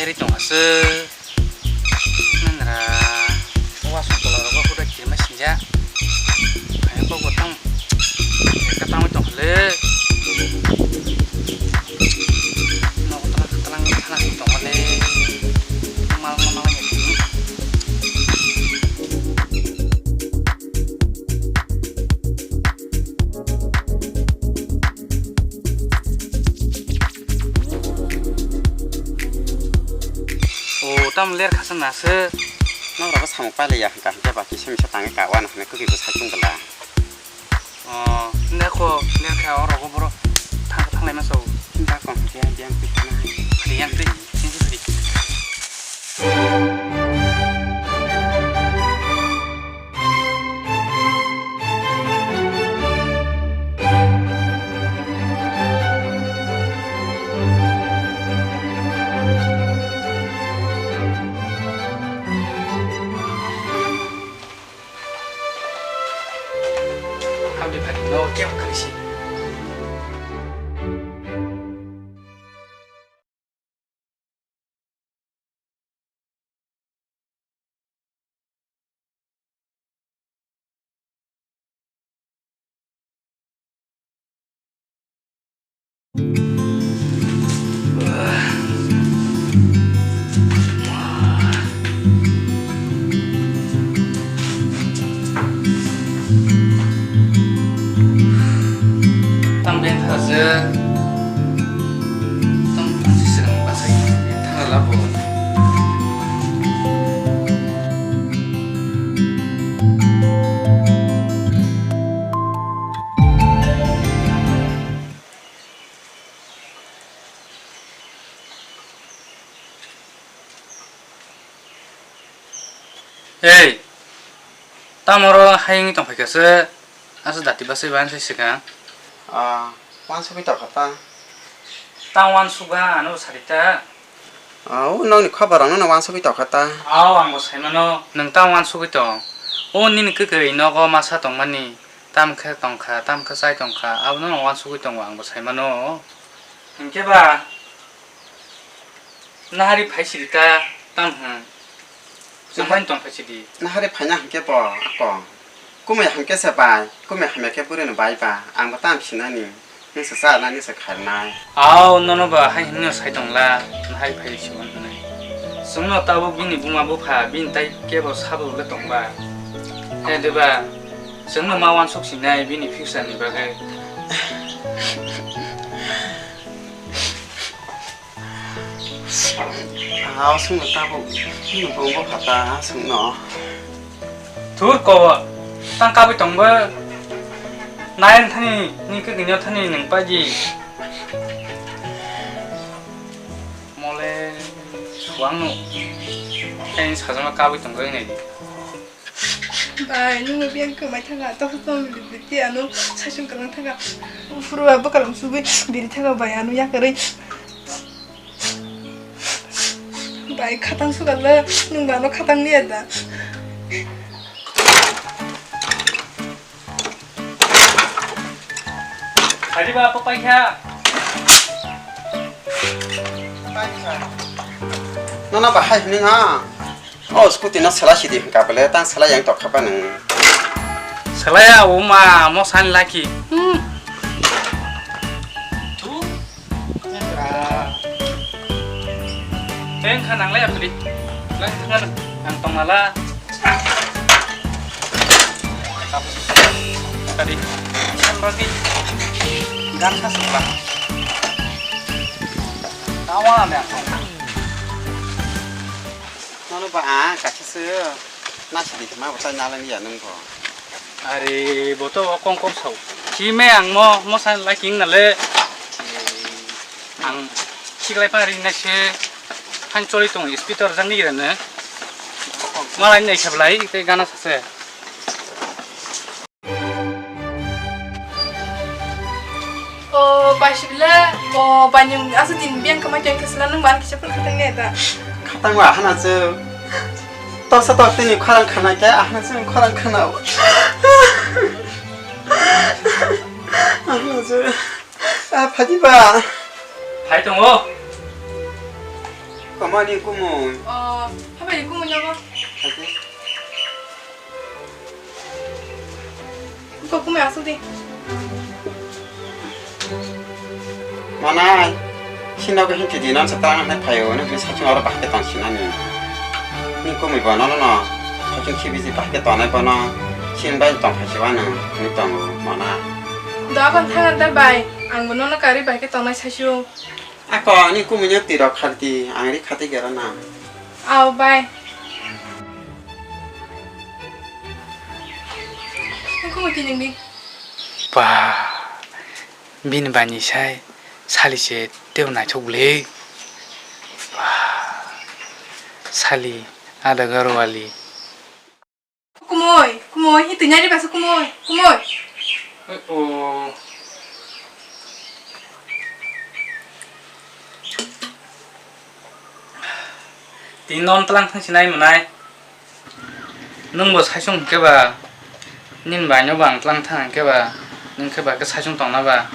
Eri tongase nandra was tolong aku udah kirim senja ayo kok potong ketang tongale mau ketang tongale mal ini tam liar kasan nase nang rasa sama pale ya kan dia bagi semi setangnya kawan nah itu kita sajung kelah oh ndak kok liar ka orang ko bro tang lai masau cinta kon dia pikir yang pri sini pri no kêu cái gì Hey, tamoro hayang itong pagkasa asa dati ba sa iban sa sigang? wan sugi tak kata Tangwan suga ano sarita? nang ni kabar nang wan sugi tak kata Ang bosay mano nang tangwan sugi to. Nin kagay no ko masa tong mani tam ka sai tong ka nang wan sugi tong ang bosay mano. Hingke ba? Nahari pai sirita tam Sampai tong pasidi. nah hari banyak ke po ako kumai hamke sebai kumai hamke pure no bai ba ang batam sinani ni sesa nani sekarna Nono ba hai hino sai tong la nahari pai siwan nai. Sungno tabo bini buma bu pha bin tai ke bo sabu le tong ba. De ba sungno ma wan sok sinai bini future ni ba ga. sung tabo ni bongo kata sung no Tur ko tang ka bi tong ba. Nayan thani ni ka ginyo thani nang pa ji. Mole suang no. Kain sajama ka bi tong ga ni. Ba nung biang ke mai thanga to to mi ti anu sasung kalang thanga furu ba kalam subi biri thanga ba anu ya kare Baik katang suka le nung ba no katang liat da Hari ba apa ya? nona bahai ni nga skuti na salah sidi ka bele tan salah yang tok khapa nang Salaya uma mo san laki. Tu. Teng kanang le apri. Lang tangan ang tomala. Tadi san roti. Gan ka suka. Tawa na. nona ba ka chse na sidi ma ba tan na lang ya nung ko Ari boto kong sau. Ki me ang mo san laki ngale. Ang siglai pa rin na siya han choli tong speaker jang ni rene. Malai nei khablai te gana sase. Basibla banyung asa din biang ke mai jang keslan nung ban kisapun katang liat da katang wa hana je to sa to tini kharang khana ke ahna je kharang khana ahna je phadi ba Hai tong o. có mà đi cũng mù 하바 입고 뭐냐고? 그거 꿈에 왔어 돼. mà này xin đâu cái hình thì nó sẽ tăng hết phải nó cái sao chúng nó bắt cái toàn xin anh nhưng cũng mình bảo nó sao chúng khi bị gì bắt cái toàn này bảo nó xin bay toàn phải chịu anh nó toàn mà na 너 아까 타는 달 바이 안 보너나 까리 바이게 떠나 차시오. à có nhưng cũng mình nhớ từ đó khai thì anh đi khai thì cái đó nào 아우 바이. 꿈을 끼는 게. 와, 민 많이 샤이 살리시 때우나 초블레. 와, 살리 아다가로알리. 꾸모이 히트 냐리 봐서 꾸모이. 띠놈 땅 당신아이 뭐나이? 능뭐 사숑 깨봐. 닌 마녀방 땅 탕 깨봐. 능 깨봐 그 사숑 땅나봐.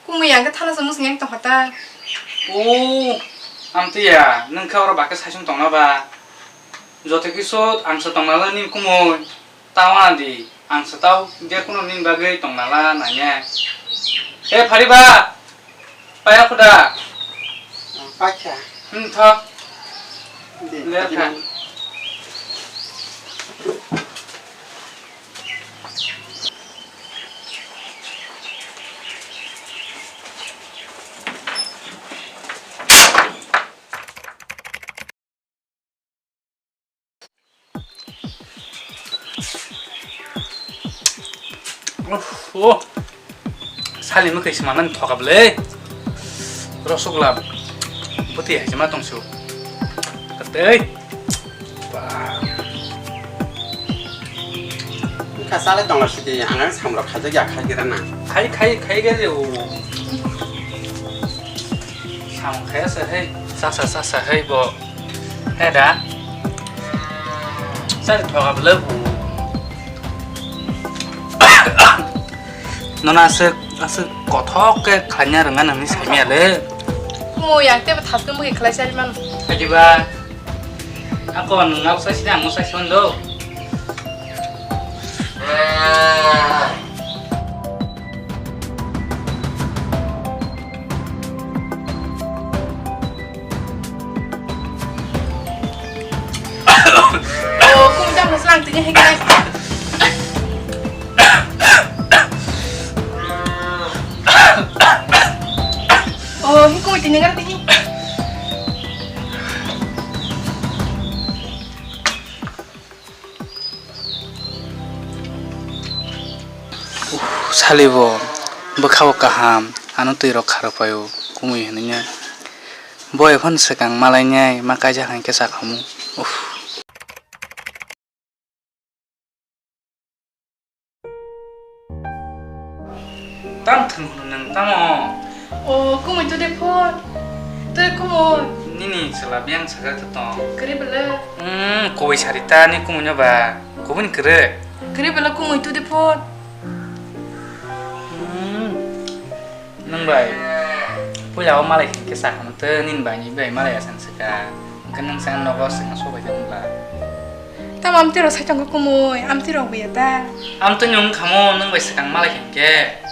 꾸모이 양가 타나서 무슨 양떡 왔다. 오, 암띠야, 능 깨어라 밖에 사숑 땅나봐. 저택이 쏟 앙서 땅나라 닌 꾸모 따와디 앙서 따오 dia kuno nin bagai 땅나라 나냐. 에 파리바. 빠야 쿠다. 빠차 더. 네 네. 오, 살림은 그 있으면 더 가볼래? 러속라, 어떻게 하지 마 동수. 그때, 와, cái sao lại toàn là gì anh ấy xong rồi khai cho giặc khai cái đó nào 가이 게요. 상 해서 해, 싸싸 해 뭐, 해다. 살이 더 가볼래? nó 아스 거턱에 가냐르면 언니 삶이야래. 꾸모이 양 때문에 다 끊고 클래시하지만. 하지 봐. 아까 ngọc sa sida ngọc sa sion도. 꿈 잡는 슬랑 뜨니 해결해. 꿈을 뛰는 거라 뜨니. 살리보 bakaw kaham anu tiro kharapayo kumui haninya boy phon sekang malainya makaja hang kesa kamu tam thun nang tamo 꿈을 뚜대 폰 뚜대 꿈을 nini selabiang saga teto 그래 별로 kowe carita ni kumunya ba kobun kere 그래 별로 꿈을 뚜대 폰 nang bai pulau malai kisah kamu te nin bai ni bai malai asan seka kenang sang nogo sang so bai jang ba 땀 암띠로 살짝 갖고 뭐 암띠로 보였다 amtu nyung kamu nang bai sekang malai ke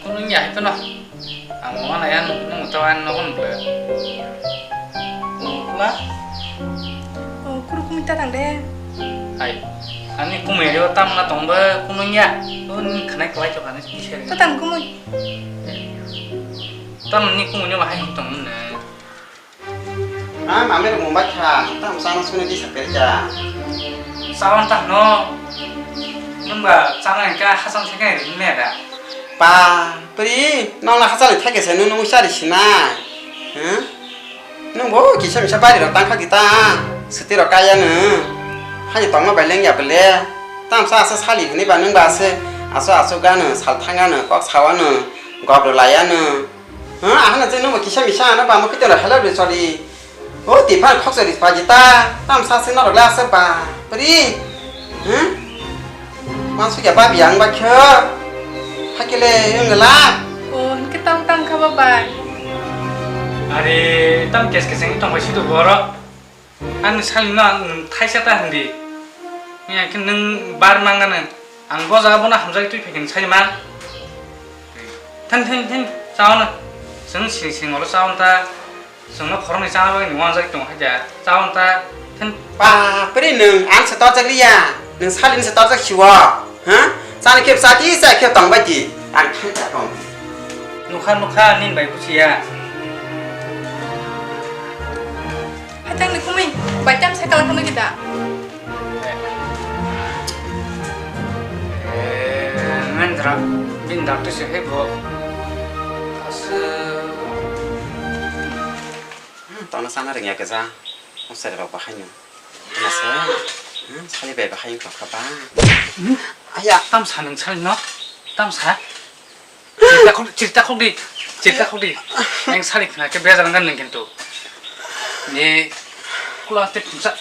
kunung ya itu no amu mana ya nang utawan no kon ble lah 그리고 꿈이 따당데 ai ani kumerio tam na tongba kunung ya un khanai klai cho kana chi shere 따당 꿈을 tam ni kumunya ba hai tong ne à mà mấy đồng bách hà tao sao nó xuống đi sập cái chả sawan ta no nang ba chana ka hasan sekai rin ne da bà beri nó là sao lại thay cái xe nó muốn sao đi xin à hả nó bố chỉ xem sao bài được tăng khác kita sự tiết được cái nữa hay là tao mà bài lên nhà bài lẽ tao sao sao đi này bà nương bà sẽ à số cái nữa sao thang nữa có sao nữa gặp được lại nữa hả à hắn là chơi nó mà chỉ xem sao nó bà mà cái tiêu là hay là được sao đi ô tỷ phan khóc rồi đi bà kita tao sao sẽ nó được la sao bà beri hả mà số nhà ba biển bà chưa hay cái này người la cái tông tăng khá bà 아니 땀 계속 좀 마시도 벌어 안 살나 타이사다 한디 그냥 그능 바르망가는 안 거자보나 함자기 뚜이패긴 차이만 탄탄탄 싸우는 정 싱싱으로 싸운다 정말 거름이 싸우는 무한자기 좀 하자 싸운다 탄 빠 뿌리 능안 스터 작리야 능 살린 스터 작 쉬워 산이 캡 사티 사 캡 동바지 안 큰다 동 누카 닌 바이부시야 하여튼 내 꿈이 발잠 색깔 하는 게다. 맨들아 민 닥터시 해보 가스 tao sang nó được nhà cái ra không sẽ được bảo hành mà sẽ sao về bảo hành của ba 아야 땀 사는 살나? 땀 사? 질다 거기 eng 살이 그나 그 배자는 갖는 겐또 네 꿀한테 분사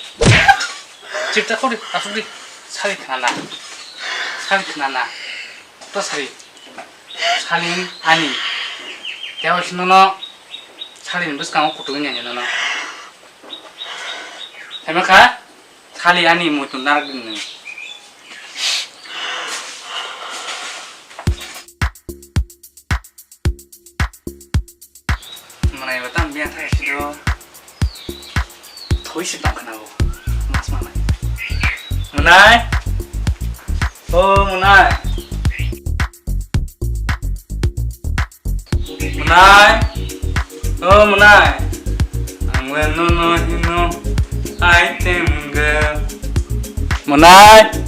질다 거기 아프리 살이 그나나 또 살이 살인 아니 대화 신노너 살인 무슨 강호 고통이냐 너너 해명가 살이 아니 뭐또 나르는 mana iba tam biar thay sido thoi si tam kanago mas mana munai oh munai angwen no hino item girl munai